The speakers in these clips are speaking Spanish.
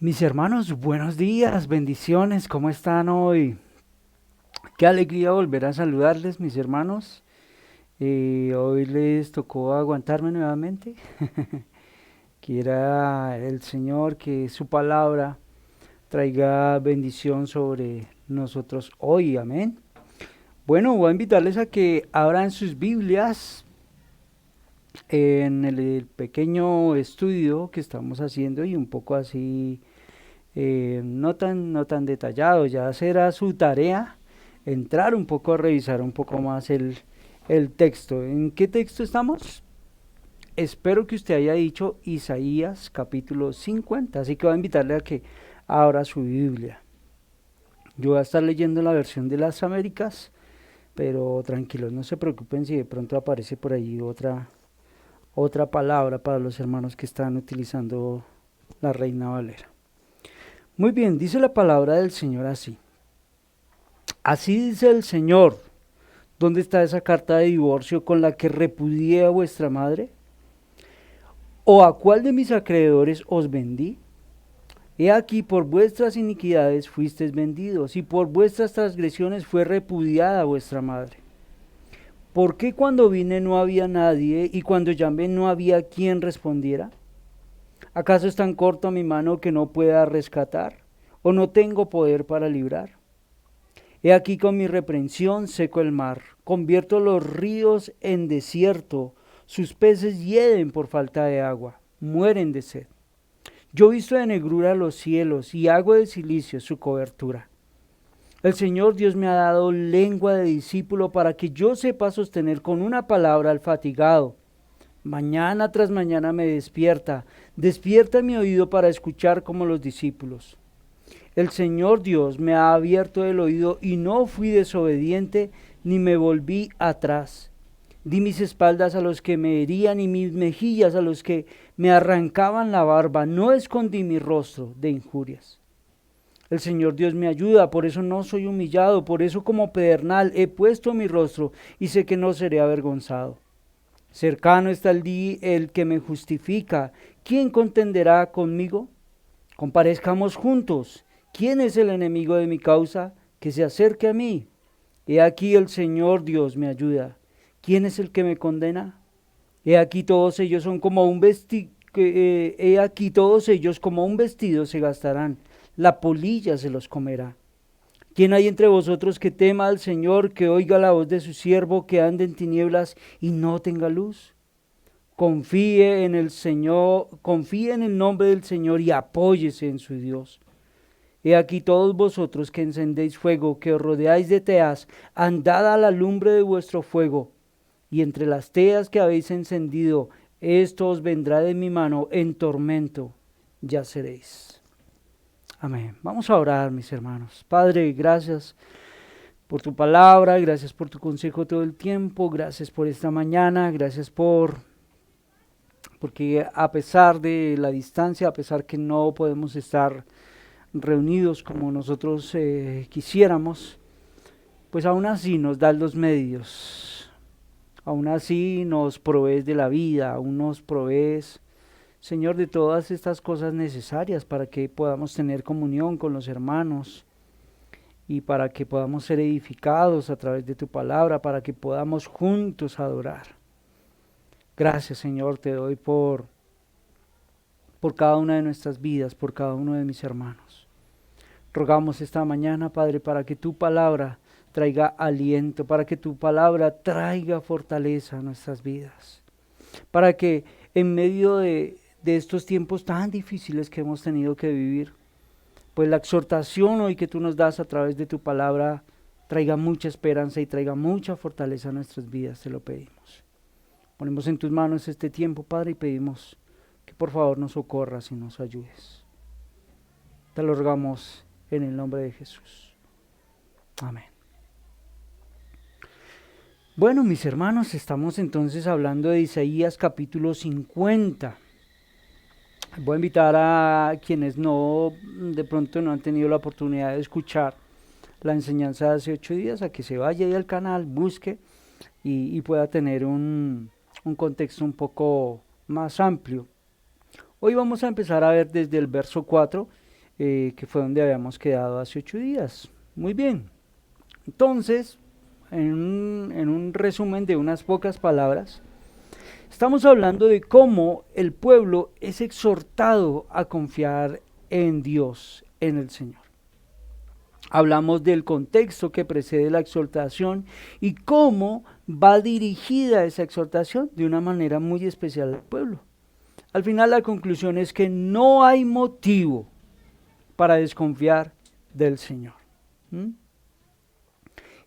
Mis hermanos, buenos días, bendiciones, ¿cómo están hoy? Qué alegría volver a saludarles, mis hermanos. Hoy les tocó aguantarme nuevamente. Quiera el Señor que su palabra traiga bendición sobre nosotros hoy, amén. Bueno, voy a invitarles a que abran sus Biblias en el pequeño estudio que estamos haciendo y un poco así no tan detallado, ya será su tarea entrar un poco a revisar un poco más el texto. ¿En qué texto estamos? Espero que usted haya dicho Isaías capítulo 50, así que voy a invitarle a que abra su Biblia. Yo voy a estar leyendo la versión de las Américas, pero tranquilos, no se preocupen si de pronto aparece por ahí otra palabra para los hermanos que están utilizando la Reina Valera. Muy bien, dice la palabra del Señor así. Así dice el Señor. ¿Dónde está esa carta de divorcio con la que repudié a vuestra madre? ¿O a cuál de mis acreedores os vendí? He aquí por vuestras iniquidades fuisteis vendidos, y por vuestras transgresiones fue repudiada vuestra madre. ¿Por qué cuando vine no había nadie, y cuando llamé no había quien respondiera? ¿Acaso es tan corta mi mano que no pueda rescatar? ¿O no tengo poder para librar? He aquí con mi reprensión seco el mar, convierto los ríos en desierto, sus peces hieden por falta de agua, mueren de sed. Yo visto de negrura los cielos y hago de silicio su cobertura. El Señor Dios me ha dado lengua de discípulo para que yo sepa sostener con una palabra al fatigado. Mañana tras mañana me despierta mi oído para escuchar como los discípulos. El Señor Dios me ha abierto el oído y no fui desobediente ni me volví atrás. Di mis espaldas a los que me herían y mis mejillas a los que me arrancaban la barba. No escondí mi rostro de injurias. El Señor Dios me ayuda, por eso no soy humillado, por eso como pedernal he puesto mi rostro y sé que no seré avergonzado. Cercano está el día el que me justifica. ¿Quién contenderá conmigo? Comparezcamos juntos. ¿Quién es el enemigo de mi causa? Que se acerque a mí. He aquí el Señor Dios me ayuda. ¿Quién es el que me condena? He aquí todos ellos son como un vestido, he aquí todos ellos como un vestido se gastarán. La polilla se los comerá. ¿Quién hay entre vosotros que tema al Señor, que oiga la voz de su siervo, que ande en tinieblas y no tenga luz? Confíe en el Señor, confíe en el nombre del Señor y apóyese en su Dios. He aquí todos vosotros que encendéis fuego, que os rodeáis de teas, andad a la lumbre de vuestro fuego, y entre las teas que habéis encendido, esto os vendrá de mi mano, en tormento ya seréis. Amén. Vamos a orar, mis hermanos. Padre, gracias por tu palabra, gracias por tu consejo todo el tiempo, gracias por esta mañana, gracias porque a pesar de la distancia, a pesar que no podemos estar reunidos como nosotros quisiéramos, pues aún así nos das los medios, aún así nos provees de la vida, aún nos provees, Señor, de todas estas cosas necesarias para que podamos tener comunión con los hermanos y para que podamos ser edificados a través de tu palabra, para que podamos juntos adorar. Gracias, Señor, te doy por cada una de nuestras vidas, por cada uno de mis hermanos. Rogamos esta mañana, Padre, para que tu palabra traiga aliento, para que tu palabra traiga fortaleza a nuestras vidas, para que en medio de estos tiempos tan difíciles que hemos tenido que vivir, pues la exhortación hoy que tú nos das a través de tu palabra traiga mucha esperanza y traiga mucha fortaleza a nuestras vidas, te lo pedimos. Ponemos en tus manos este tiempo, Padre, y pedimos que por favor nos socorras y nos ayudes. Te lo rogamos en el nombre de Jesús. Amén. Bueno, mis hermanos, estamos entonces hablando de Isaías capítulo 50. Voy a invitar a quienes de pronto no han tenido la oportunidad de escuchar la enseñanza de hace 8 días a que se vaya ahí al canal, busque y pueda tener un contexto un poco más amplio. Hoy vamos a empezar a ver desde el verso 4 que fue donde habíamos quedado hace 8 días. Muy bien. Entonces, en un resumen de unas pocas palabras, estamos hablando de cómo el pueblo es exhortado a confiar en Dios, en el Señor. Hablamos del contexto que precede la exhortación y cómo va dirigida esa exhortación de una manera muy especial al pueblo. Al final la conclusión es que no hay motivo para desconfiar del Señor.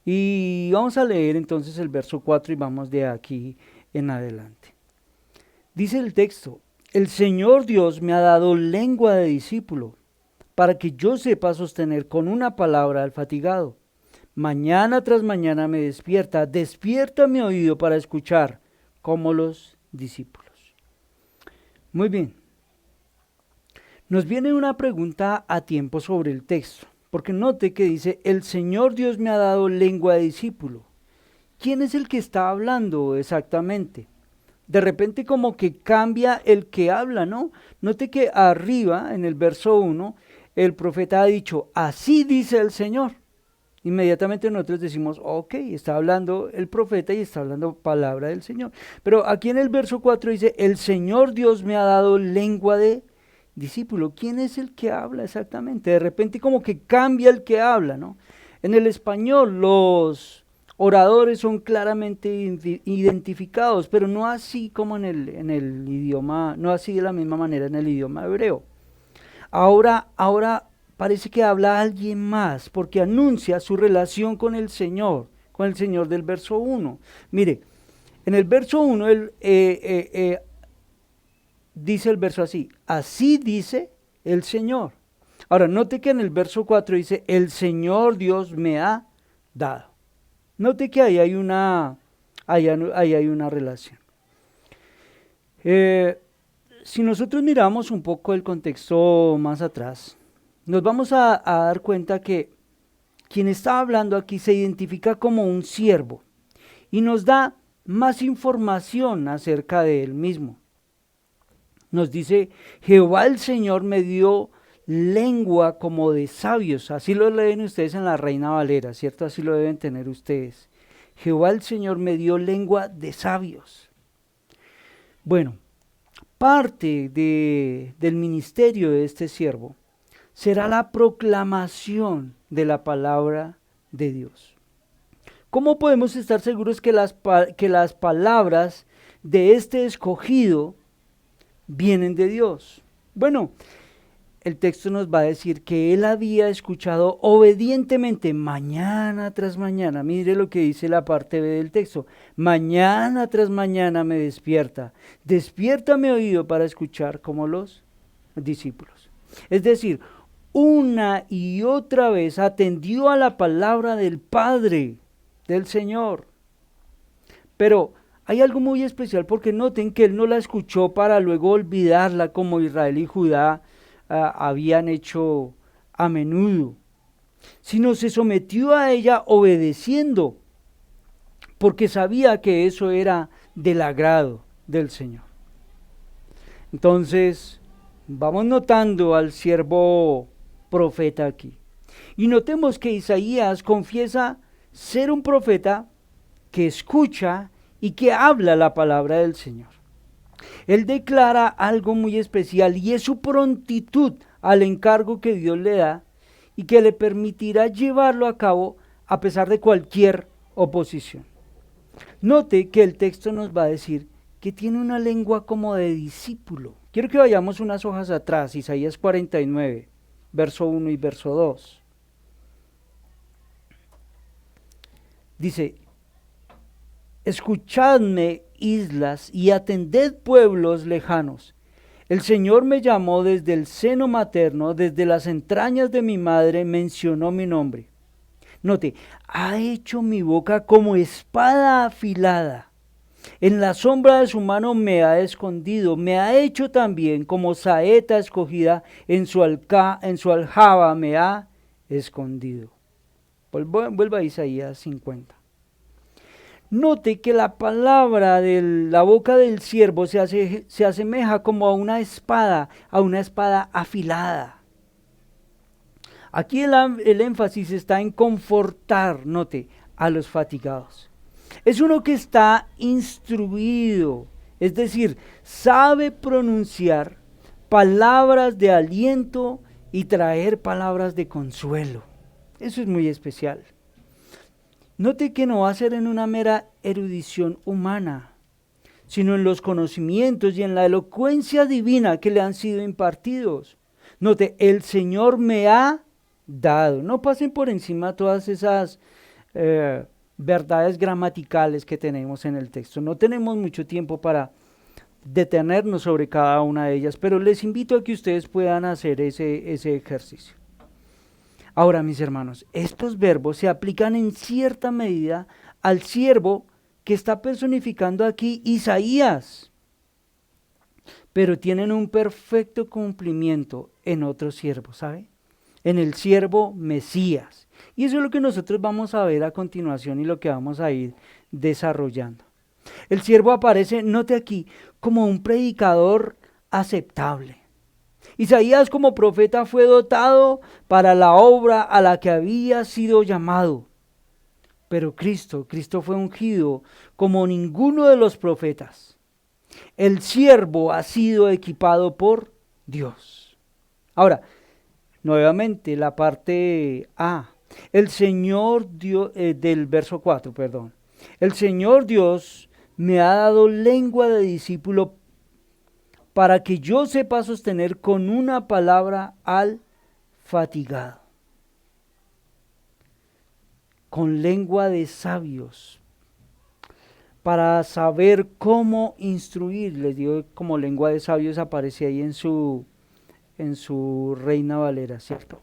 Y vamos a leer entonces el verso 4 y vamos de aquí en adelante. Dice el texto: el Señor Dios me ha dado lengua de discípulo, para que yo sepa sostener con una palabra al fatigado. Mañana tras mañana me despierta mi oído para escuchar, como los discípulos. Muy bien. Nos viene una pregunta a tiempo sobre el texto, porque note que dice: el Señor Dios me ha dado lengua de discípulo. ¿Quién es el que está hablando exactamente? De repente como que cambia el que habla, ¿no? Note que arriba, en el verso 1, el profeta ha dicho: así dice el Señor. Inmediatamente nosotros decimos: ok, está hablando el profeta y está hablando palabra del Señor. Pero aquí en el verso 4 dice: el Señor Dios me ha dado lengua de discípulo. ¿Quién es el que habla exactamente? De repente como que cambia el que habla, ¿no? En el español los oradores son claramente identificados, pero no así como en el idioma, no así de la misma manera en el idioma hebreo. Ahora parece que habla alguien más, porque anuncia su relación con el Señor del verso 1. Mire, en el verso 1 dice el verso así: así dice el Señor. Ahora, note que en el verso 4 dice: el Señor Dios me ha dado. Note que ahí hay una relación. Si nosotros miramos un poco el contexto más atrás, nos vamos a dar cuenta que quien está hablando aquí se identifica como un siervo y nos da más información acerca de él mismo. Nos dice: Jehová el Señor me dio lengua como de sabios. Así lo leen ustedes en la Reina Valera, ¿cierto? Así lo deben tener ustedes. Jehová el Señor me dio lengua de sabios. Bueno, parte del ministerio de este siervo será la proclamación de la palabra de Dios. ¿Cómo podemos estar seguros que las palabras de este escogido vienen de Dios? Bueno, el texto nos va a decir que él había escuchado obedientemente mañana tras mañana. Mire lo que dice la parte B del texto: mañana tras mañana me despierta mi oído para escuchar como los discípulos. Es decir, una y otra vez atendió a la palabra del Padre, del Señor. Pero hay algo muy especial, porque noten que él no la escuchó para luego olvidarla como Israel y Judá habían hecho a menudo, sino se sometió a ella obedeciendo, porque sabía que eso era del agrado del Señor. Entonces, vamos notando al siervo profeta aquí. Y notemos que Isaías confiesa ser un profeta que escucha y que habla la palabra del Señor. Él declara algo muy especial, y es su prontitud al encargo que Dios le da y que le permitirá llevarlo a cabo a pesar de cualquier oposición. Note que el texto nos va a decir que tiene una lengua como de discípulo. Quiero que vayamos unas hojas atrás, Isaías 49, verso 1 y verso 2. Dice: escuchadme, islas, y atended, pueblos lejanos. El Señor me llamó desde el seno materno, desde las entrañas de mi madre mencionó mi nombre. Note: ha hecho mi boca como espada afilada. En la sombra de su mano me ha escondido. Me ha hecho también como saeta escogida, en su aljaba me ha escondido. Vuelva a Isaías 50. Note que la palabra de la boca del siervo se asemeja como a una espada afilada. Aquí el énfasis está en confortar, note, a los fatigados. Es uno que está instruido, es decir, sabe pronunciar palabras de aliento y traer palabras de consuelo. Eso es muy especial. Note que no va a ser en una mera erudición humana, sino en los conocimientos y en la elocuencia divina que le han sido impartidos. Note, el Señor me ha dado. No pasen por encima todas esas verdades gramaticales que tenemos en el texto. No tenemos mucho tiempo para detenernos sobre cada una de ellas, pero les invito a que ustedes puedan hacer ese ejercicio. Ahora, mis hermanos, estos verbos se aplican en cierta medida al siervo que está personificando aquí Isaías, pero tienen un perfecto cumplimiento en otros siervos, ¿sabe? En el siervo Mesías. Y eso es lo que nosotros vamos a ver a continuación y lo que vamos a ir desarrollando. El siervo aparece, note aquí, como un predicador aceptable. Isaías como profeta fue dotado para la obra a la que había sido llamado. Pero Cristo fue ungido como ninguno de los profetas. El siervo ha sido equipado por Dios. Ahora, nuevamente la parte A. El Señor Dios, del verso 4, perdón. El Señor Dios me ha dado lengua de discípulo para que yo sepa sostener con una palabra al fatigado. Con lengua de sabios, para saber cómo instruir. Les digo, como lengua de sabios aparece ahí en su Reina Valera, ¿cierto?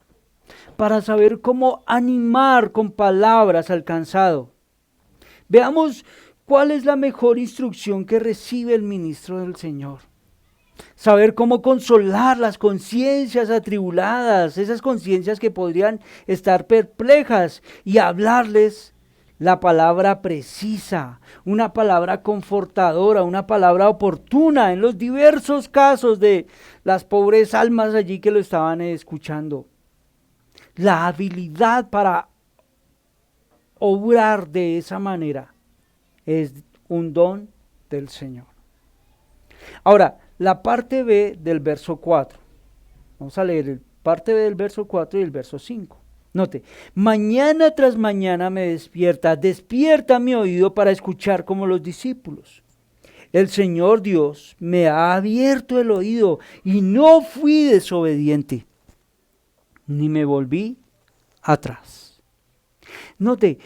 Para saber cómo animar con palabras al cansado. Veamos cuál es la mejor instrucción que recibe el ministro del Señor. Saber cómo consolar las conciencias atribuladas, esas conciencias que podrían estar perplejas, y hablarles la palabra precisa, una palabra confortadora, una palabra oportuna en los diversos casos de las pobres almas allí que lo estaban escuchando. La habilidad para obrar de esa manera es un don del Señor. Ahora, la parte B del verso 4. Vamos a leer parte B del verso 4 y el verso 5. Note, mañana tras mañana me despierta mi oído para escuchar como los discípulos. El Señor Dios me ha abierto el oído y no fui desobediente, ni me volví atrás. Note,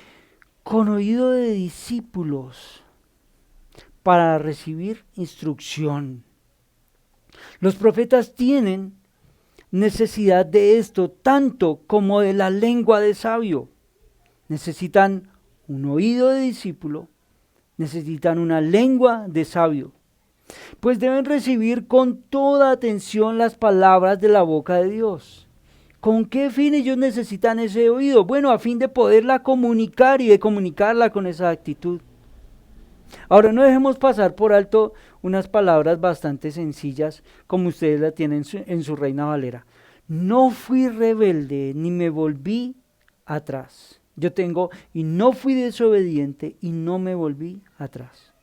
con oído de discípulos para recibir instrucción. Los profetas tienen necesidad de esto tanto como de la lengua de sabio. Necesitan un oído de discípulo, necesitan una lengua de sabio, pues deben recibir con toda atención las palabras de la boca de Dios. ¿Con qué fin ellos necesitan ese oído? Bueno, a fin de poderla comunicar y de comunicarla con esa actitud. Ahora, no dejemos pasar por alto unas palabras bastante sencillas como ustedes la tienen en su Reina Valera. No fui rebelde ni me volví atrás. Yo tengo, y no fui desobediente y no me volví atrás.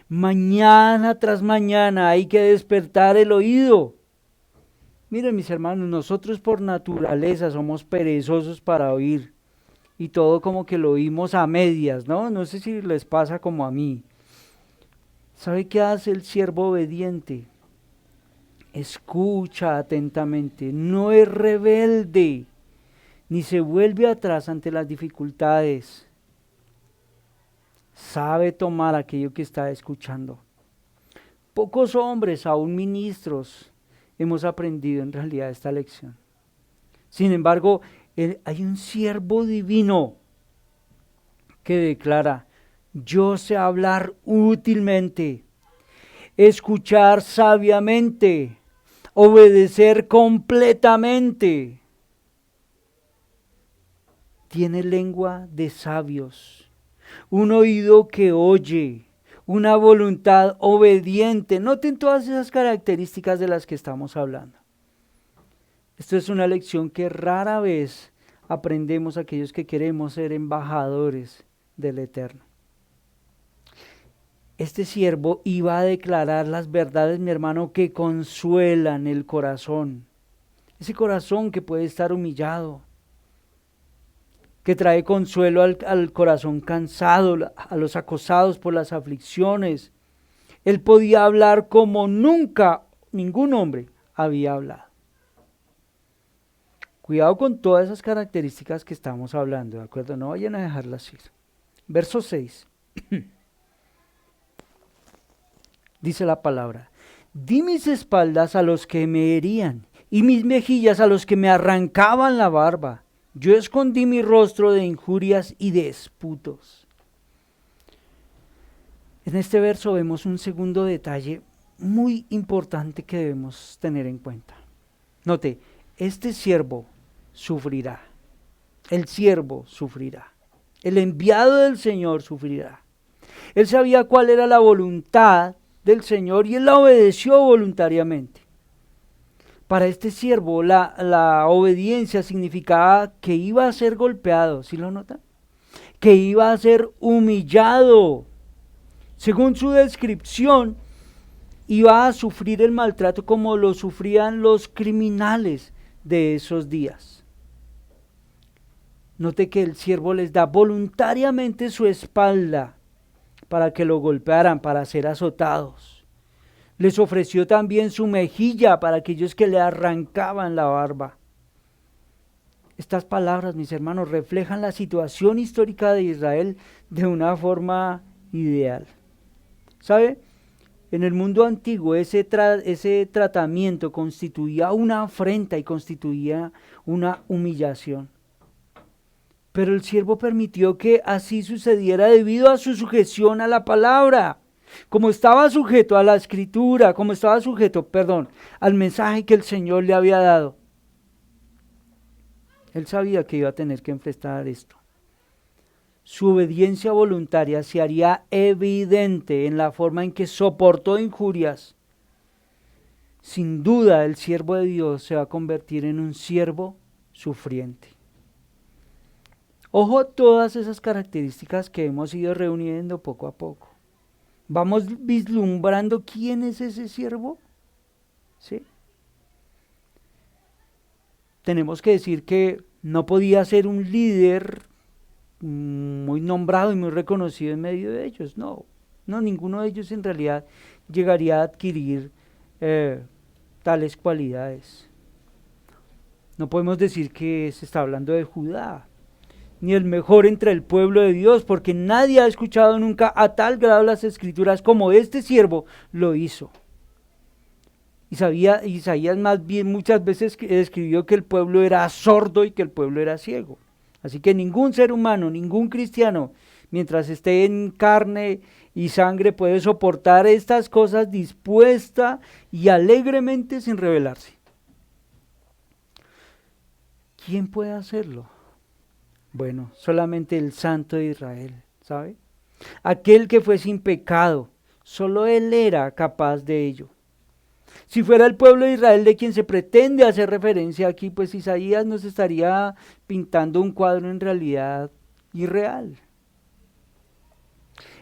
Mañana tras mañana hay que despertar el oído. Miren, mis hermanos, nosotros por naturaleza somos perezosos para oír. Y todo como que lo oímos a medias, ¿no? No sé si les pasa como a mí. ¿Sabe qué hace el siervo obediente? Escucha atentamente, no es rebelde, ni se vuelve atrás ante las dificultades. Sabe tomar aquello que está escuchando. Pocos hombres, aún ministros, hemos aprendido en realidad esta lección. Sin embargo, hay un siervo divino que declara: yo sé hablar útilmente, escuchar sabiamente, obedecer completamente. Tiene lengua de sabios, un oído que oye, una voluntad obediente. Noten todas esas características de las que estamos hablando. Esto es una lección que rara vez aprendemos aquellos que queremos ser embajadores del Eterno. Este siervo iba a declarar las verdades, mi hermano, que consuelan el corazón. Ese corazón que puede estar humillado, que trae consuelo al corazón cansado, a los acosados por las aflicciones. Él podía hablar como nunca ningún hombre había hablado. Cuidado con todas esas características que estamos hablando, ¿de acuerdo? No vayan a dejarlas ir. Verso 6. Dice la palabra: di mis espaldas a los que me herían, y mis mejillas a los que me arrancaban la barba. Yo escondí mi rostro de injurias y de esputos. En este verso vemos un segundo detalle muy importante que debemos tener en cuenta. Note, este siervo sufrirá. El siervo sufrirá. El enviado del Señor sufrirá. Él sabía cuál era la voluntad del Señor y él la obedeció voluntariamente. Para este siervo la obediencia significaba que iba a ser golpeado, ¿sí lo notan? Que iba a ser humillado. Según su descripción, iba a sufrir el maltrato como lo sufrían los criminales de esos días. Note que el siervo les da voluntariamente su espalda para que lo golpearan, para ser azotados. Les ofreció también su mejilla para aquellos que le arrancaban la barba. Estas palabras, mis hermanos, reflejan la situación histórica de Israel de una forma ideal. ¿Sabe? En el mundo antiguo ese tratamiento constituía una afrenta y constituía una humillación. Pero el siervo permitió que así sucediera debido a su sujeción a la palabra. Como estaba sujeto a la escritura, al mensaje que el Señor le había dado. Él sabía que iba a tener que enfrentar esto. Su obediencia voluntaria se haría evidente en la forma en que soportó injurias. Sin duda, el siervo de Dios se va a convertir en un siervo sufriente. Ojo a todas esas características que hemos ido reuniendo poco a poco. Vamos vislumbrando quién es ese siervo. ¿Sí? Tenemos que decir que no podía ser un líder muy nombrado y muy reconocido en medio de ellos. No, ninguno de ellos en realidad llegaría a adquirir tales cualidades. No podemos decir que se está hablando de Judá, ni el mejor entre el pueblo de Dios, porque nadie ha escuchado nunca a tal grado las escrituras como este siervo lo hizo. Isaías más bien muchas veces escribió que el pueblo era sordo y que el pueblo era ciego. Así que ningún ser humano, ningún cristiano, mientras esté en carne y sangre, puede soportar estas cosas dispuesta y alegremente sin rebelarse. ¿Quién puede hacerlo? Bueno, solamente el Santo de Israel, ¿sabe? Aquel que fue sin pecado, solo Él era capaz de ello. Si fuera el pueblo de Israel de quien se pretende hacer referencia aquí, pues Isaías nos estaría pintando un cuadro en realidad irreal.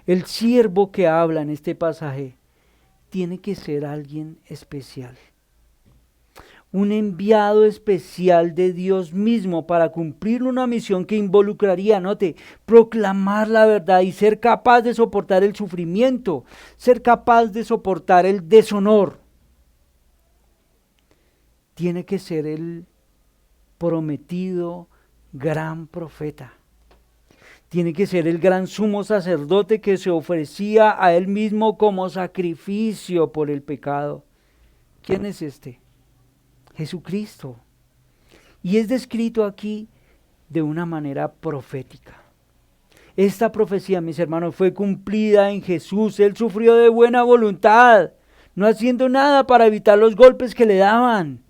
El siervo que habla en este pasaje tiene que ser alguien especial. Un enviado especial de Dios mismo para cumplir una misión que involucraría, note, proclamar la verdad y ser capaz de soportar el sufrimiento, ser capaz de soportar el deshonor. Tiene que ser el prometido gran profeta. Tiene que ser el gran sumo sacerdote que se ofrecía a él mismo como sacrificio por el pecado. ¿Quién es este? Jesucristo. Y es descrito aquí de una manera profética. Esta profecía, mis hermanos, fue cumplida en Jesús. Él sufrió de buena voluntad, no haciendo nada para evitar los golpes que le daban.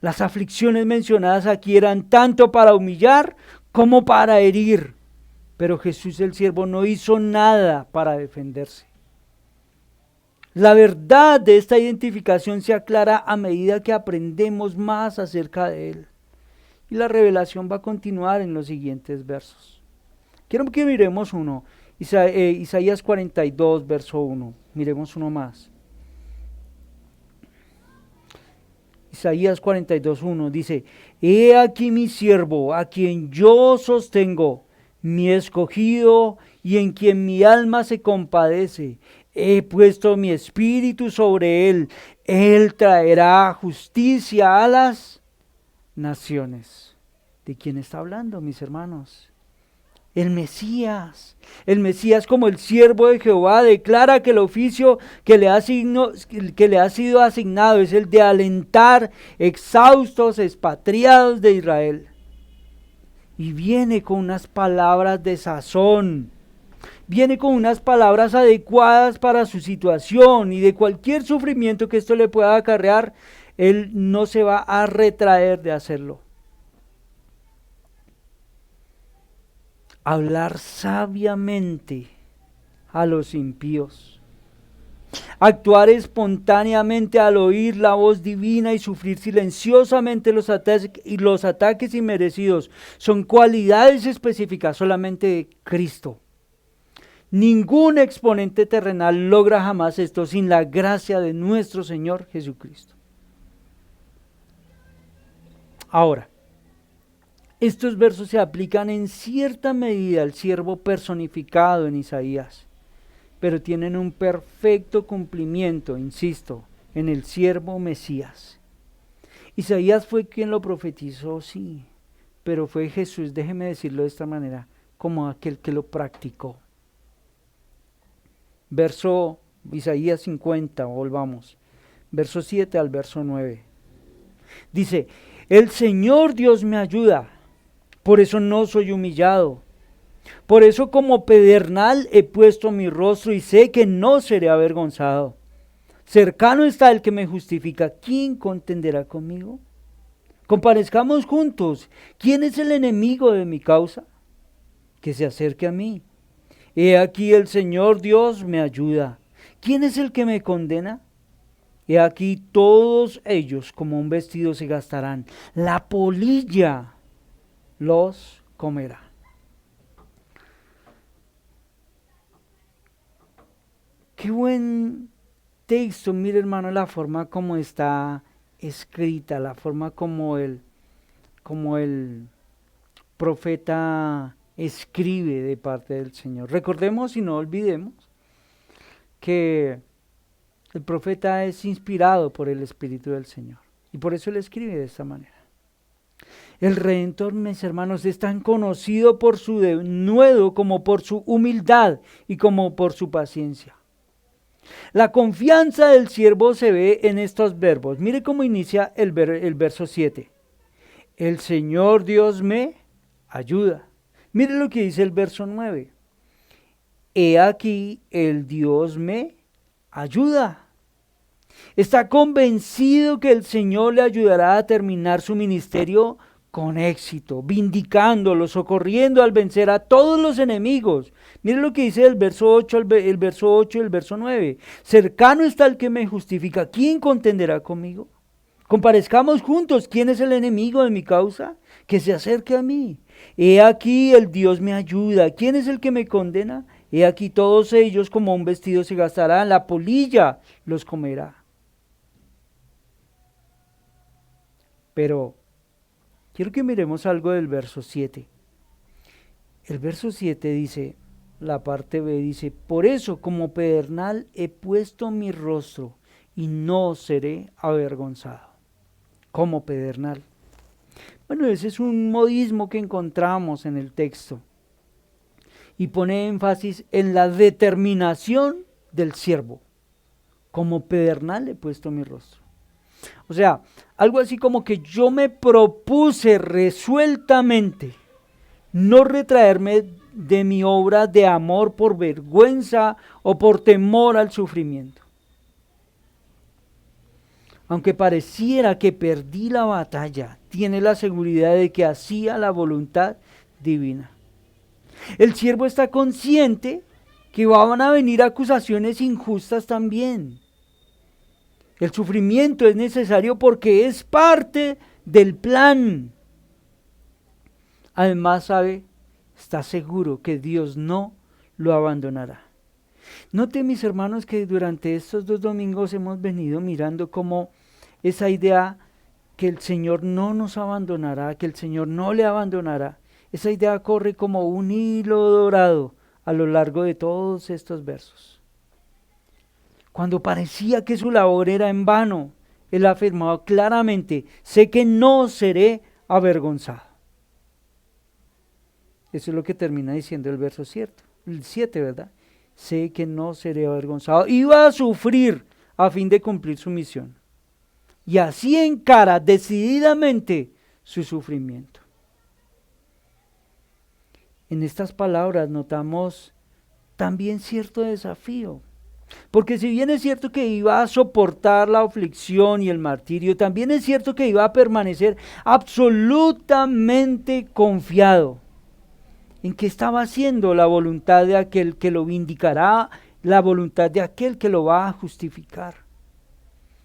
Las aflicciones mencionadas aquí eran tanto para humillar como para herir. Pero Jesús el siervo no hizo nada para defenderse. La verdad de esta identificación se aclara a medida que aprendemos más acerca de Él. Y la revelación va a continuar en los siguientes versos. Quiero que miremos uno, Isaías 42, verso 1. Miremos uno más. Isaías 42, 1 dice: He aquí mi siervo, a quien yo sostengo, mi escogido, y en quien mi alma se compadece. He puesto mi espíritu sobre él. Él traerá justicia a las naciones. ¿De quién está hablando, mis hermanos? El Mesías como el siervo de Jehová declara que el oficio que le ha sido asignado es el de alentar exhaustos expatriados de Israel. Y viene con unas palabras de sazón, viene con unas palabras adecuadas para su situación y de cualquier sufrimiento que esto le pueda acarrear, él no se va a retraer de hacerlo. Hablar sabiamente a los impíos, actuar espontáneamente al oír la voz divina y sufrir silenciosamente los ataques inmerecidos son cualidades específicas solamente de Cristo. Ningún exponente terrenal logra jamás esto sin la gracia de nuestro Señor Jesucristo. Ahora, estos versos se aplican en cierta medida al siervo personificado en Isaías, pero tienen un perfecto cumplimiento, insisto, en el siervo Mesías. Isaías fue quien lo profetizó, sí, pero fue Jesús, déjeme decirlo de esta manera, como aquel que lo practicó. Verso Isaías 50, volvamos, verso 7 al verso 9. Dice: el Señor Dios me ayuda, por eso no soy humillado. Por eso como pedernal he puesto mi rostro y sé que no seré avergonzado. Cercano está el que me justifica. ¿Quién contenderá conmigo? Comparezcamos juntos. ¿Quién es el enemigo de mi causa? Que se acerque a mí. He aquí el Señor Dios me ayuda. ¿Quién es el que me condena? He aquí todos ellos como un vestido se gastarán. La polilla los comerá. Qué buen texto, mire hermano, la forma como está escrita, la forma como el profeta escribe de parte del Señor. Recordemos y no olvidemos que el profeta es inspirado por el Espíritu del Señor y por eso él escribe de esta manera. El Redentor, mis hermanos, es tan conocido por su denuedo como por su humildad y como por su paciencia. La confianza del siervo se ve en estos verbos. Mire cómo inicia el verso 7. El Señor Dios me ayuda. Mire lo que dice el verso 9. He aquí el Dios me ayuda. Está convencido que el Señor le ayudará a terminar su ministerio con éxito, vindicándolo, socorriendo al vencer a todos los enemigos. Mire lo que dice el verso 8 y el verso 9. Cercano está el que me justifica. ¿Quién contenderá conmigo? Comparezcamos juntos. ¿Quién es el enemigo de mi causa? Que se acerque a mí. He aquí el Dios me ayuda. ¿Quién es el que me condena? He aquí todos ellos como un vestido se gastarán. La polilla los comerá. Pero quiero que miremos algo del verso 7. El verso 7 dice, la parte B dice: por eso como pedernal he puesto mi rostro y no seré avergonzado. Como pedernal. Bueno, ese es un modismo que encontramos en el texto y pone énfasis en la determinación del siervo. Como pedernal he puesto mi rostro. O sea, algo así como que yo me propuse resueltamente no retraerme de mi obra de amor por vergüenza o por temor al sufrimiento. Aunque pareciera que perdí la batalla, tiene la seguridad de que hacía la voluntad divina. El siervo está consciente que van a venir acusaciones injustas también. El sufrimiento es necesario porque es parte del plan. Además, está seguro que Dios no lo abandonará. Note, mis hermanos, que durante estos 2 domingos hemos venido mirando cómo esa idea que el Señor no nos abandonará, que el Señor no le abandonará, esa idea corre como un hilo dorado a lo largo de todos estos versos. Cuando parecía que su labor era en vano, Él afirmaba claramente: sé que no seré avergonzado. Eso es lo que termina diciendo el verso 7, ¿verdad? Sé que no seré avergonzado. Iba a sufrir a fin de cumplir su misión. Y así encara decididamente su sufrimiento. En estas palabras notamos también cierto desafío. Porque si bien es cierto que iba a soportar la aflicción y el martirio, también es cierto que iba a permanecer absolutamente confiado en que estaba haciendo la voluntad de aquel que lo vindicará, la voluntad de aquel que lo va a justificar.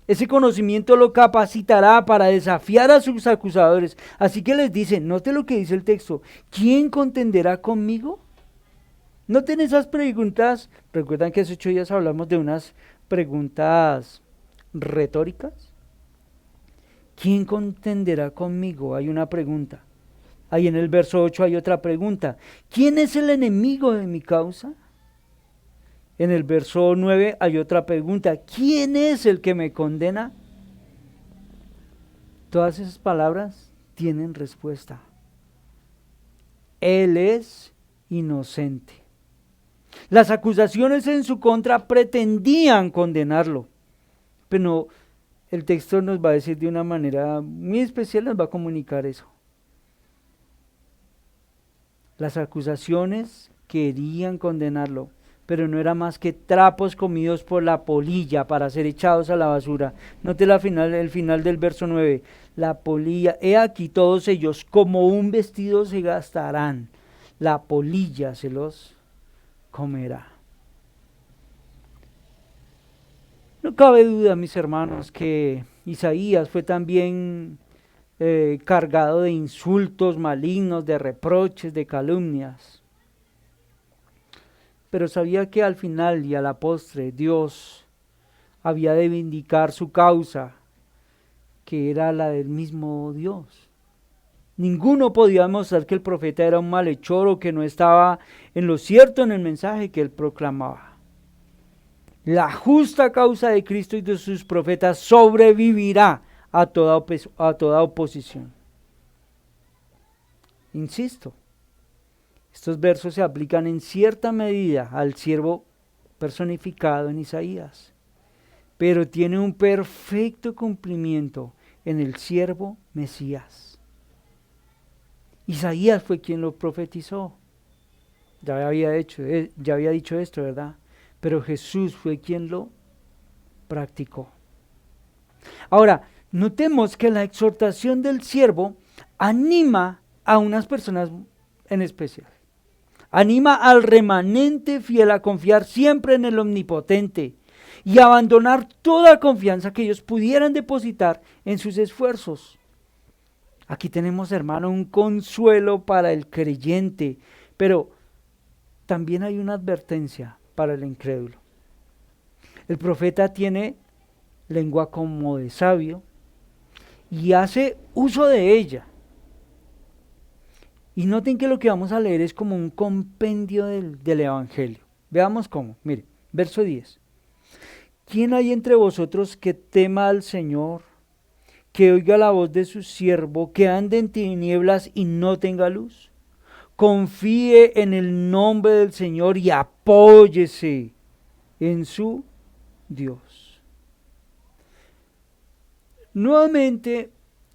Ese conocimiento lo capacitará para desafiar a sus acusadores. Así que les dice, note lo que dice el texto: ¿quién contenderá conmigo? Noten esas preguntas. Recuerdan que hace 8 días hablamos de unas preguntas retóricas. ¿Quién contenderá conmigo? Hay una pregunta. Ahí en el verso 8 hay otra pregunta: ¿quién es el enemigo de mi causa? En el verso 9 hay otra pregunta: ¿quién es el que me condena? Todas esas palabras tienen respuesta. Él es inocente. Las acusaciones en su contra pretendían condenarlo, pero el texto nos va a decir de una manera muy especial, nos va a comunicar eso. Las acusaciones querían condenarlo, pero no era más que trapos comidos por la polilla para ser echados a la basura. Note el final del verso 9. La polilla, he aquí todos ellos como un vestido se gastarán, la polilla se los comerá. No cabe duda, mis hermanos, que Isaías fue también cargado de insultos malignos, de reproches, de calumnias. Pero sabía que al final y a la postre Dios había de vindicar su causa, que era la del mismo Dios. Ninguno podía demostrar que el profeta era un malhechor o que no estaba en lo cierto en el mensaje que él proclamaba. La justa causa de Cristo y de sus profetas sobrevivirá a toda oposición. Insisto, estos versos se aplican en cierta medida al siervo personificado en Isaías, pero tiene un perfecto cumplimiento en el siervo Mesías. Isaías fue quien lo profetizó. Ya había dicho esto, ¿verdad? Pero Jesús fue quien lo practicó. Ahora, notemos que la exhortación del siervo anima a unas personas en especial. Anima al remanente fiel a confiar siempre en el Omnipotente y abandonar toda confianza que ellos pudieran depositar en sus esfuerzos. Aquí tenemos, hermano, un consuelo para el creyente, pero también hay una advertencia para el incrédulo. El profeta tiene lengua como de sabio y hace uso de ella. Y noten que lo que vamos a leer es como un compendio del Evangelio. Veamos cómo. Mire, verso 10. ¿Quién hay entre vosotros que tema al Señor, que oiga la voz de su siervo, que ande en tinieblas y no tenga luz? Confíe en el nombre del Señor y apóyese en su Dios. Nuevamente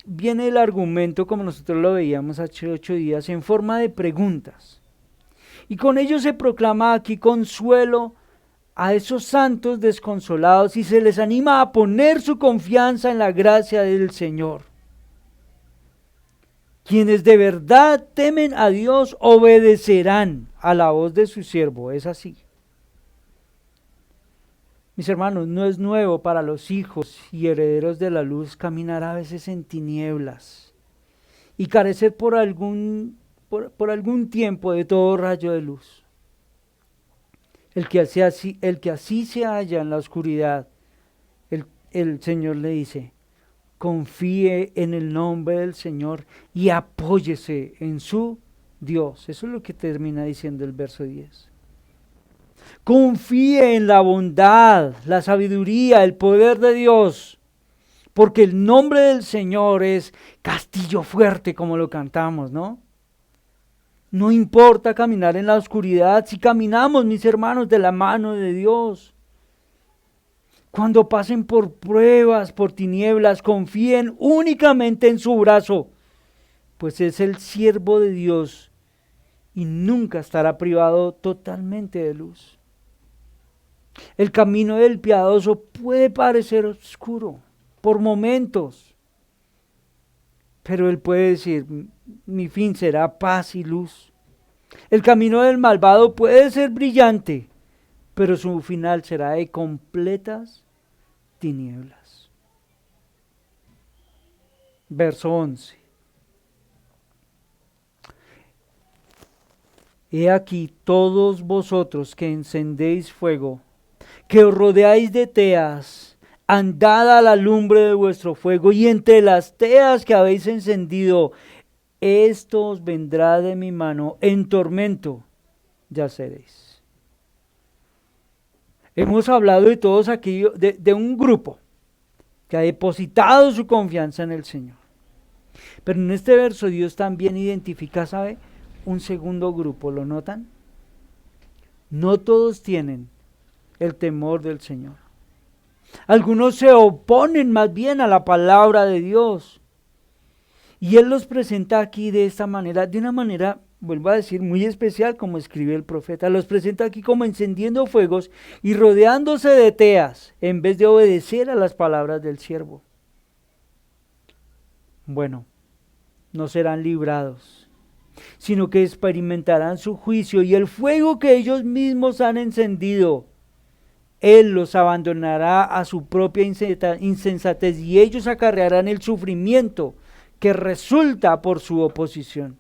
viene el argumento, como nosotros lo veíamos hace 8 días, en forma de preguntas. Y con ello se proclama aquí consuelo a esos santos desconsolados y se les anima a poner su confianza en la gracia del Señor. Quienes de verdad temen a Dios obedecerán a la voz de su siervo, es así. Mis hermanos, no es nuevo para los hijos y herederos de la luz caminar a veces en tinieblas y carecer por algún tiempo de todo rayo de luz. El que así se halla en la oscuridad, el Señor le dice, confíe en el nombre del Señor y apóyese en su Dios. Eso es lo que termina diciendo el verso 10. Confíe en la bondad, la sabiduría, el poder de Dios, porque el nombre del Señor es castillo fuerte, como lo cantamos, ¿no? No importa caminar en la oscuridad, si caminamos, mis hermanos, de la mano de Dios. Cuando pasen por pruebas, por tinieblas, confíen únicamente en su brazo, pues es el siervo de Dios y nunca estará privado totalmente de luz. El camino del piadoso puede parecer oscuro por momentos, pero él puede decir, mi fin será paz y luz. El camino del malvado puede ser brillante, pero su final será de completas tinieblas. Verso 11. He aquí todos vosotros que encendéis fuego, que os rodeáis de teas, andad a la lumbre de vuestro fuego, y entre las teas que habéis encendido, esto os vendrá de mi mano, en tormento yaceréis. Hemos hablado de todos aquellos, de un grupo que ha depositado su confianza en el Señor. Pero en este verso Dios también identifica, ¿sabe? Un segundo grupo, ¿lo notan? No todos tienen el temor del Señor. Algunos se oponen más bien a la palabra de Dios. Y Él los presenta aquí de esta manera, de una manera, vuelvo a decir, muy especial, como escribe el profeta. Los presenta aquí como encendiendo fuegos y rodeándose de teas, en vez de obedecer a las palabras del siervo. Bueno, no serán librados, sino que experimentarán su juicio y el fuego que ellos mismos han encendido. Él los abandonará a su propia insensatez y ellos acarrearán el sufrimiento que resulta por su oposición.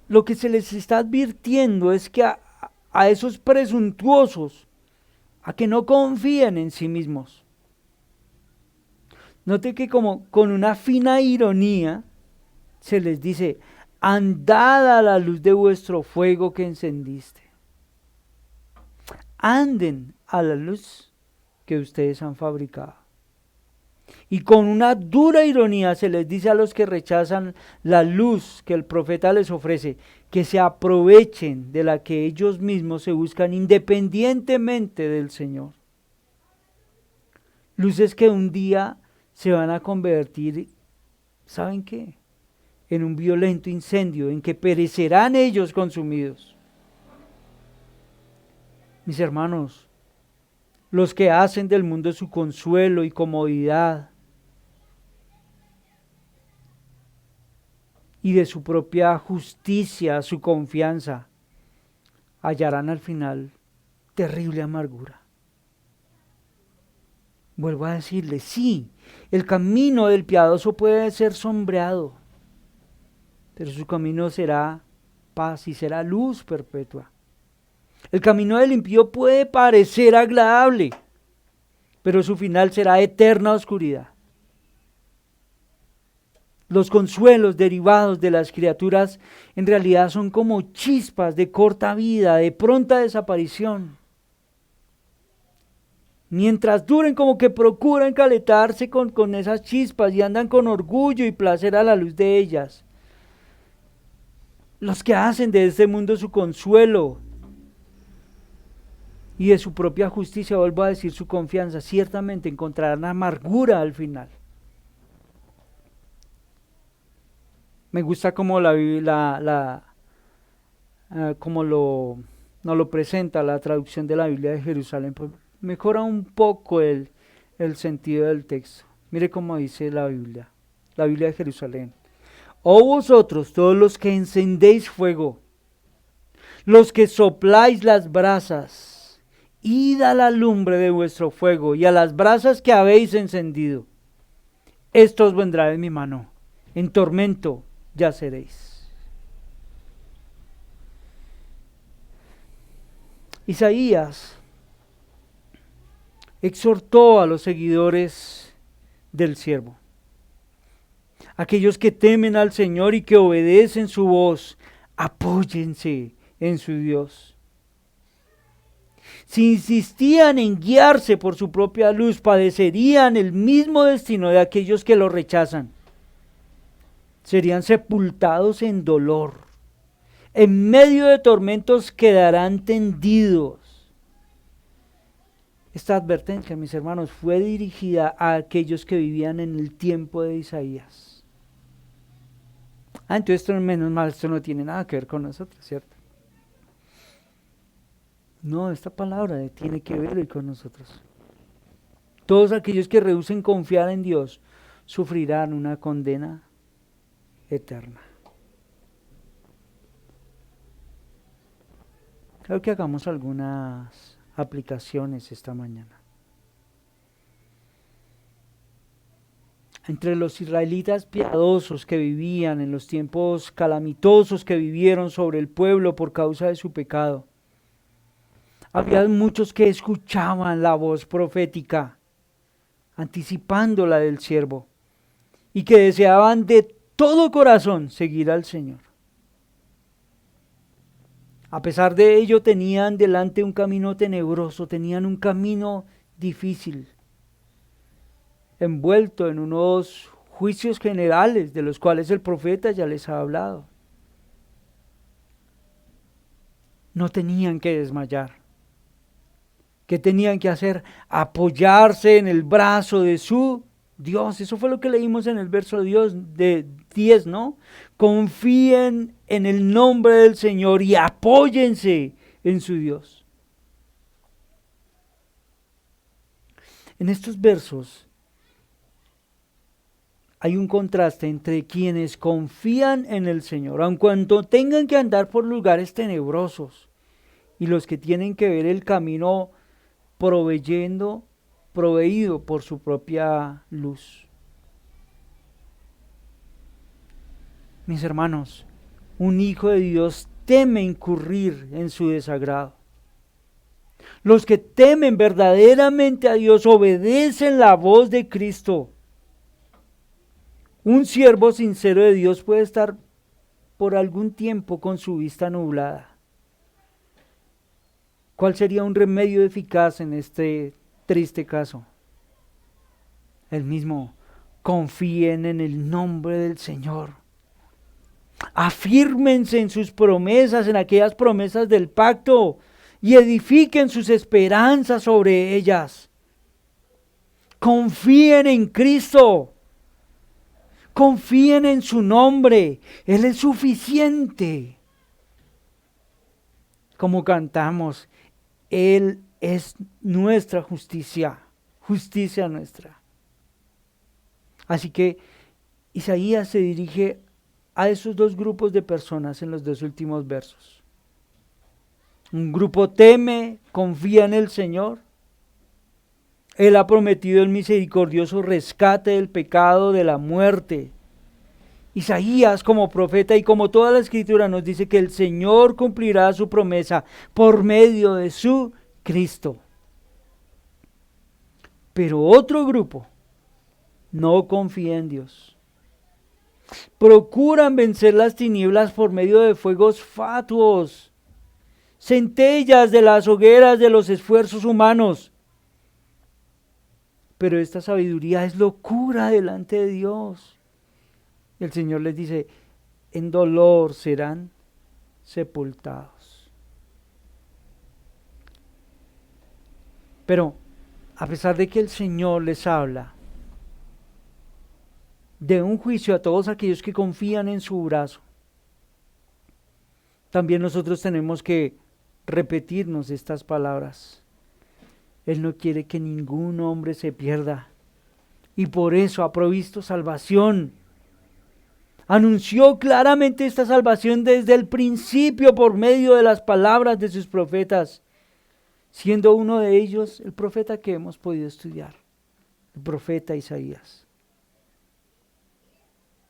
Lo que se les está advirtiendo es que a esos presuntuosos, a que no confíen en sí mismos. Note que como con una fina ironía se les dice, andad a la luz de vuestro fuego que encendiste. Anden a la luz que ustedes han fabricado. Y con una dura ironía se les dice a los que rechazan la luz que el profeta les ofrece, que se aprovechen de la que ellos mismos se buscan independientemente del Señor. Luces que un día se van a convertir, ¿saben qué? En un violento incendio en que perecerán ellos consumidos. Mis hermanos, los que hacen del mundo su consuelo y comodidad y de su propia justicia su confianza, hallarán al final terrible amargura. Vuelvo a decirles, sí, el camino del piadoso puede ser sombreado, pero su camino será paz y será luz perpetua. El camino del impío puede parecer agradable, pero su final será eterna oscuridad. Los consuelos derivados de las criaturas en realidad son como chispas de corta vida, de pronta desaparición. Mientras duren, como que procuran calentarse con esas chispas y andan con orgullo y placer a la luz de ellas. Los que hacen de este mundo su consuelo y de su propia justicia, vuelvo a decir, su confianza, ciertamente encontrarán amargura al final. Me gusta como como nos lo presenta la traducción de la Biblia de Jerusalén, pues mejora un poco el sentido del texto. Mire cómo dice la Biblia de Jerusalén. Oh vosotros, todos los que encendéis fuego, los que sopláis las brasas, id a la lumbre de vuestro fuego y a las brasas que habéis encendido. Esto os vendrá de mi mano, en tormento yaceréis. Isaías exhortó a los seguidores del siervo, aquellos que temen al Señor y que obedecen su voz, apóyense en su Dios. Si insistían en guiarse por su propia luz, padecerían el mismo destino de aquellos que lo rechazan. Serían sepultados en dolor. En medio de tormentos quedarán tendidos. Esta advertencia, mis hermanos, fue dirigida a aquellos que vivían en el tiempo de Isaías. Entonces esto, menos mal, esto no tiene nada que ver con nosotros, ¿cierto? No, esta palabra tiene que ver hoy con nosotros. Todos aquellos que rehúsen confiar en Dios sufrirán una condena eterna. Creo que hagamos algunas aplicaciones esta mañana. Entre los israelitas piadosos que vivían en los tiempos calamitosos que vivieron sobre el pueblo por causa de su pecado, había muchos que escuchaban la voz profética, anticipando la del siervo, y que deseaban de todo corazón seguir al Señor. A pesar de ello, tenían delante un camino tenebroso, tenían un camino difícil, envuelto en unos juicios generales de los cuales el profeta ya les ha hablado. No tenían que desmayar. ¿Qué tenían que hacer? Apoyarse en el brazo de su Dios. Eso fue lo que leímos en el verso de 10, ¿no? Confíen en el nombre del Señor y apóyense en su Dios. En estos versos hay un contraste entre quienes confían en el Señor, aun cuando tengan que andar por lugares tenebrosos, y los que tienen que ver el camino proveído por su propia luz. Mis hermanos, un hijo de Dios teme incurrir en su desagrado. Los que temen verdaderamente a Dios obedecen la voz de Cristo. Un siervo sincero de Dios puede estar por algún tiempo con su vista nublada. ¿Cuál sería un remedio eficaz en este triste caso? El mismo: confíen en el nombre del Señor. Afírmense en sus promesas, en aquellas promesas del pacto, y edifiquen sus esperanzas sobre ellas. Confíen en Cristo. Confíen en su nombre. Él es suficiente. Como cantamos, Él es nuestra justicia, justicia nuestra. Así que Isaías se dirige a esos dos grupos de personas en los dos últimos versos. Un grupo teme, confía en el Señor. Él ha prometido el misericordioso rescate del pecado, de la muerte. Isaías, como profeta y como toda la Escritura, nos dice que el Señor cumplirá su promesa por medio de su Cristo. Pero otro grupo no confía en Dios. Procuran vencer las tinieblas por medio de fuegos fatuos, centellas de las hogueras de los esfuerzos humanos. Pero esta sabiduría es locura delante de Dios. El Señor les dice: en dolor serán sepultados. Pero a pesar de que el Señor les habla de un juicio a todos aquellos que confían en su brazo, también nosotros tenemos que repetirnos estas palabras. Él no quiere que ningún hombre se pierda, y por eso ha provisto salvación. Anunció claramente esta salvación desde el principio por medio de las palabras de sus profetas, siendo uno de ellos el profeta que hemos podido estudiar, el profeta Isaías.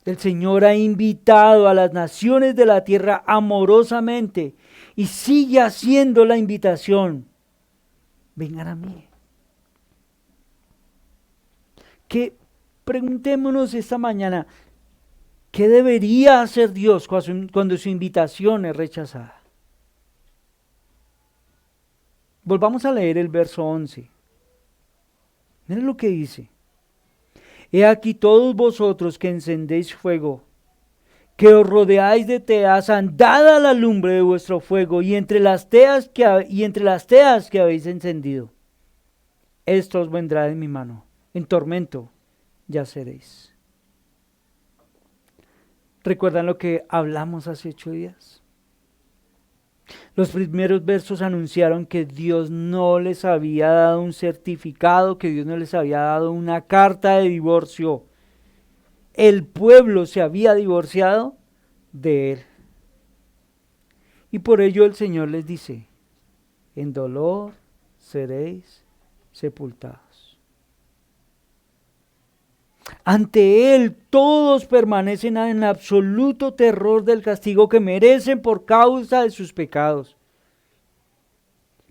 El Señor ha invitado a las naciones de la tierra amorosamente y sigue haciendo la invitación. Vengan a mí. Que preguntémonos esta mañana, ¿qué debería hacer Dios cuando su invitación es rechazada? Volvamos a leer el verso 11. Miren lo que dice. He aquí todos vosotros que encendéis fuego, que os rodeáis de teas, andad a la lumbre de vuestro fuego y entre las teas que habéis encendido. Esto os vendrá de mi mano, en tormento yaceréis. ¿Recuerdan lo que hablamos hace 8 días? Los primeros versos anunciaron que Dios no les había dado un certificado, que Dios no les había dado una carta de divorcio. El pueblo se había divorciado de él. Y por ello el Señor les dice, en dolor seréis sepultados. Ante Él todos permanecen en absoluto terror del castigo que merecen por causa de sus pecados.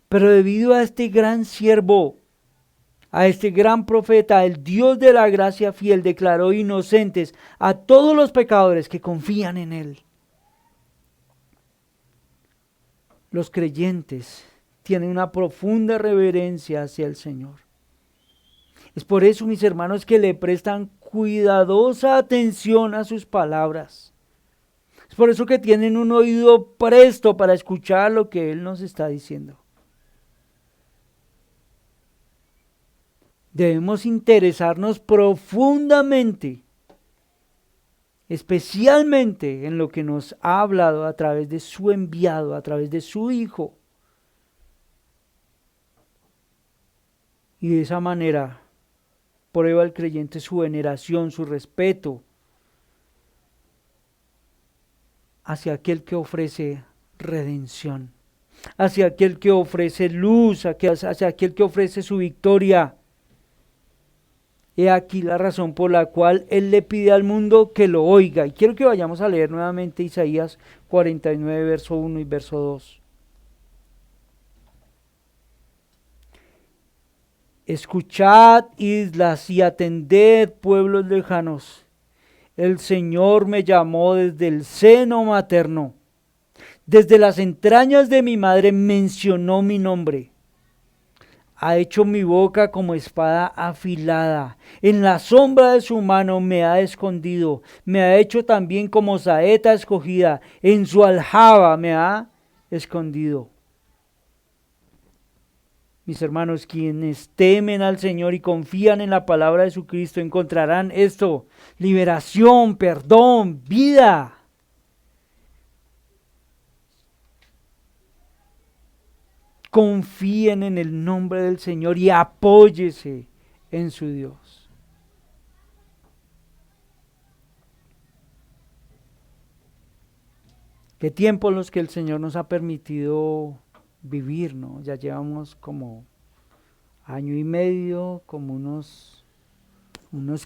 Pero debido a este gran siervo, a este gran profeta, el Dios de la gracia fiel declaró inocentes a todos los pecadores que confían en Él. Los creyentes tienen una profunda reverencia hacia el Señor. Es por eso, mis hermanos, que le prestan cuidadosa atención a sus palabras. Es por eso que tienen un oído presto para escuchar lo que Él nos está diciendo. Debemos interesarnos profundamente, especialmente en lo que nos ha hablado a través de su enviado, a través de su Hijo. Y de esa manera prueba el creyente su veneración, su respeto hacia aquel que ofrece redención, hacia aquel que ofrece luz, hacia aquel que ofrece su victoria. He aquí la razón por la cual Él le pide al mundo que lo oiga. Y quiero que vayamos a leer nuevamente Isaías 49, verso 1 y verso 2. Escuchad, islas, y atended, pueblos lejanos. El Señor me llamó desde el seno materno. Desde las entrañas de mi madre mencionó mi nombre. Ha hecho mi boca como espada afilada. En la sombra de su mano me ha escondido. Me ha hecho también como saeta escogida. En su aljaba me ha escondido. Mis hermanos, quienes temen al Señor y confían en la palabra de su Cristo, encontrarán esto: liberación, perdón, vida. Confíen en el nombre del Señor y apóyese en su Dios. Qué tiempos los que el Señor nos ha permitido vivir, ¿no? Ya llevamos como 1 año y medio, como unos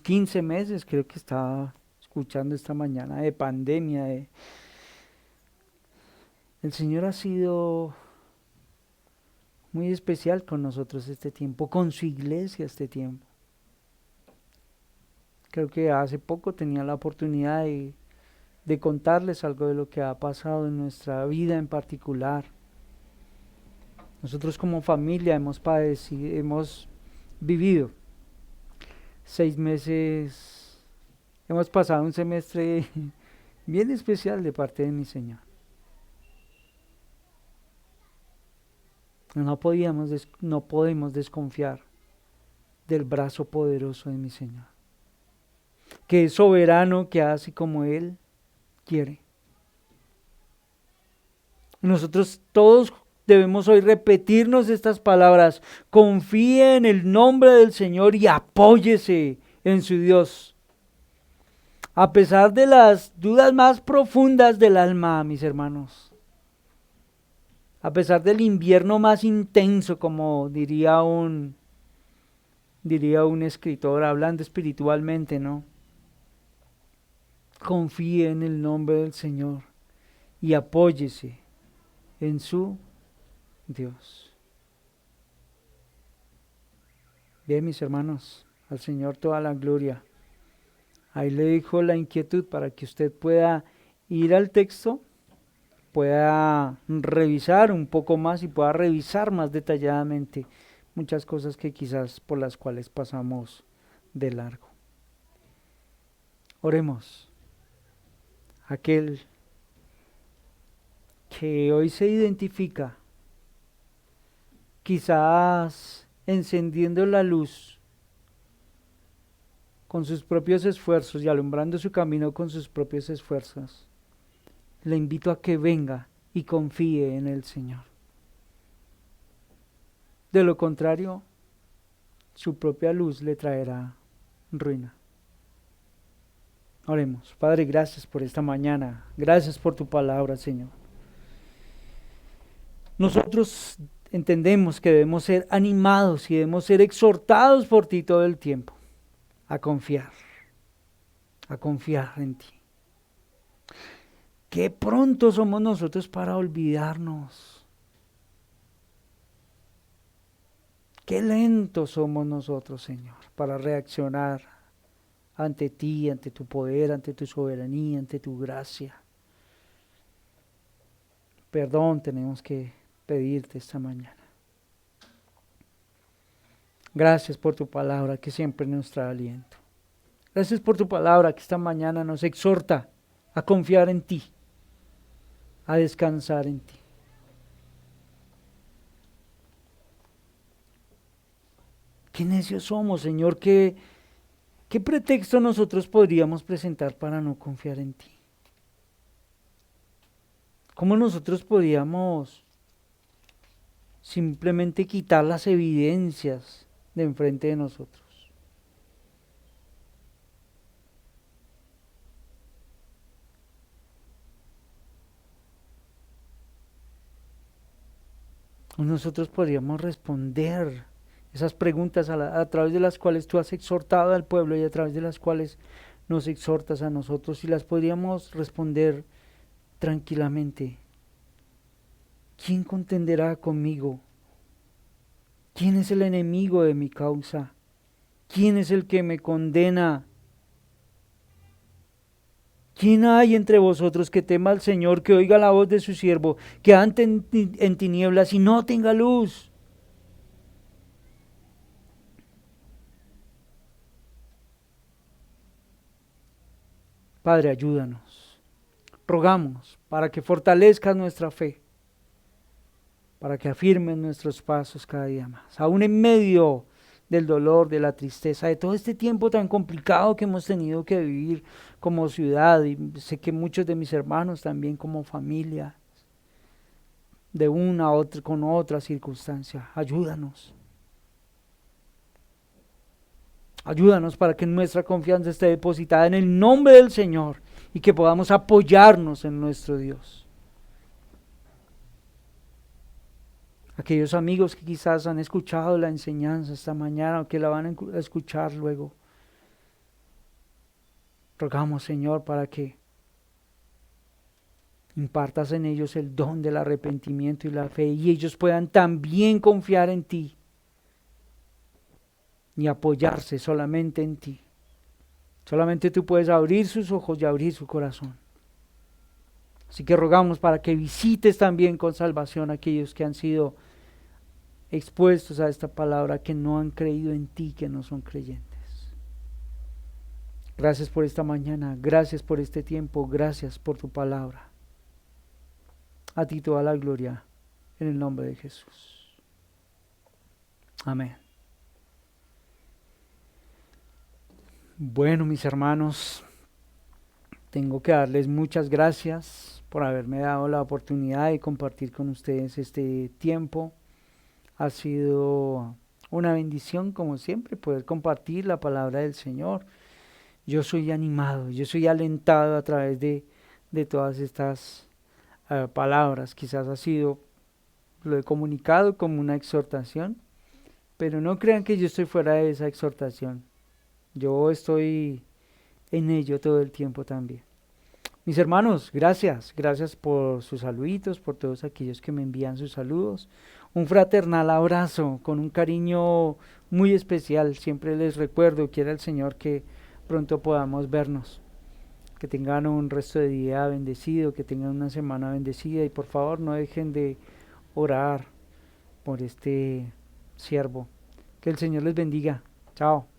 15 meses, creo que estaba escuchando esta mañana, de pandemia. El Señor ha sido muy especial con nosotros este tiempo, con su iglesia este tiempo. Creo que hace poco tenía la oportunidad de contarles algo de lo que ha pasado en nuestra vida en particular. Nosotros como familia hemos vivido 6 meses, hemos pasado un semestre bien especial de parte de mi Señor. No podemos desconfiar del brazo poderoso de mi Señor, que es soberano, que hace como Él quiere. Nosotros todos debemos hoy repetirnos estas palabras: confíe en el nombre del Señor y apóyese en su Dios. A pesar de las dudas más profundas del alma, mis hermanos, a pesar del invierno más intenso, como diría un escritor hablando espiritualmente, ¿no? Confíe en el nombre del Señor y apóyese en su Dios. Bien, mis hermanos, al Señor toda la gloria. Ahí le dejo la inquietud para que usted pueda ir al texto, pueda revisar un poco más y pueda revisar más detalladamente muchas cosas que quizás por las cuales pasamos de largo. Oremos. Aquel que hoy se identifica, quizás encendiendo la luz con sus propios esfuerzos y alumbrando su camino con sus propios esfuerzos, le invito a que venga y confíe en el Señor. De lo contrario, su propia luz le traerá ruina. Oremos. Padre, gracias por esta mañana. Gracias por tu palabra, Señor. Nosotros entendemos que debemos ser animados y debemos ser exhortados por ti todo el tiempo a confiar en ti. Qué pronto somos nosotros para olvidarnos. Qué lentos somos nosotros, Señor, para reaccionar ante ti, ante tu poder, ante tu soberanía, ante tu gracia. Perdón tenemos que pedirte esta mañana. Gracias por tu palabra que siempre nos trae aliento. Gracias por tu palabra que esta mañana nos exhorta a confiar en ti, a descansar en ti. Qué necios somos, Señor, ¿qué pretexto nosotros podríamos presentar para no confiar en ti? ¿Cómo nosotros podríamos simplemente quitar las evidencias de enfrente de nosotros? Nosotros podríamos responder esas preguntas a través de las cuales tú has exhortado al pueblo y a través de las cuales nos exhortas a nosotros, y las podríamos responder tranquilamente. ¿Quién contenderá conmigo? ¿Quién es el enemigo de mi causa? ¿Quién es el que me condena? ¿Quién hay entre vosotros que tema al Señor, que oiga la voz de su siervo, que ande en tinieblas y no tenga luz? Padre, ayúdanos. Rogamos para que fortalezcas nuestra fe, para que afirmes nuestros pasos cada día más, aún en medio del dolor, de la tristeza, de todo este tiempo tan complicado que hemos tenido que vivir como ciudad, y sé que muchos de mis hermanos también como familia, de una a otra, con otra circunstancia. Ayúdanos. Ayúdanos para que nuestra confianza esté depositada en el nombre del Señor y que podamos apoyarnos en nuestro Dios. Aquellos amigos que quizás han escuchado la enseñanza esta mañana o que la van a escuchar luego, rogamos, Señor, para que impartas en ellos el don del arrepentimiento y la fe, y ellos puedan también confiar en ti y apoyarse solamente en ti. Solamente tú puedes abrir sus ojos y abrir su corazón. Así que rogamos para que visites también con salvación a aquellos que han sido expuestos a esta palabra, que no han creído en ti, que no son creyentes. Gracias por esta mañana, gracias por este tiempo, gracias por tu palabra. A ti toda la gloria, en el nombre de Jesús. Amén. Bueno, mis hermanos, tengo que darles muchas gracias por haberme dado la oportunidad de compartir con ustedes este tiempo. Ha sido una bendición, como siempre, poder compartir la palabra del Señor. yo soy animado, yo soy alentado a través de todas estas palabras. Quizás ha sido, lo he comunicado como una exhortación, pero no crean que yo estoy fuera de esa exhortación. Yo estoy en ello todo el tiempo también. Mis hermanos, gracias, gracias por sus saluditos, por todos aquellos que me envían sus saludos. Un fraternal abrazo con un cariño muy especial. Siempre les recuerdo, quiera el Señor que pronto podamos vernos. Que tengan un resto de día bendecido, que tengan una semana bendecida y por favor no dejen de orar por este siervo. Que el Señor les bendiga. Chao.